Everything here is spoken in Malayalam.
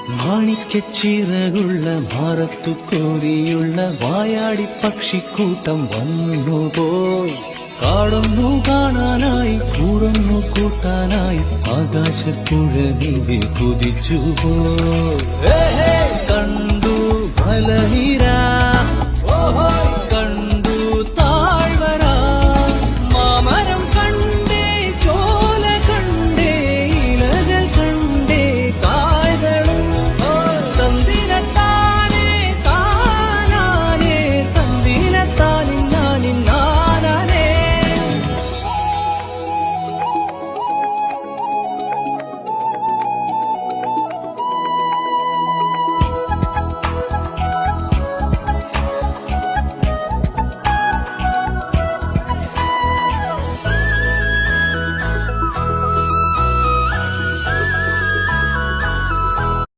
മാണിക്കച്ചിറകുള്ള മാറത്തു കോരിയുള്ള വായാടി പക്ഷിക്കൂട്ടം വന്നുപോയി. കാടൊന്നു കാണാനായി കൂടൊന്നു കൂട്ടാനായി ആകാശപ്പുഴ നീവി കുതിച്ചുപോയി. കണ്ടു മലനിര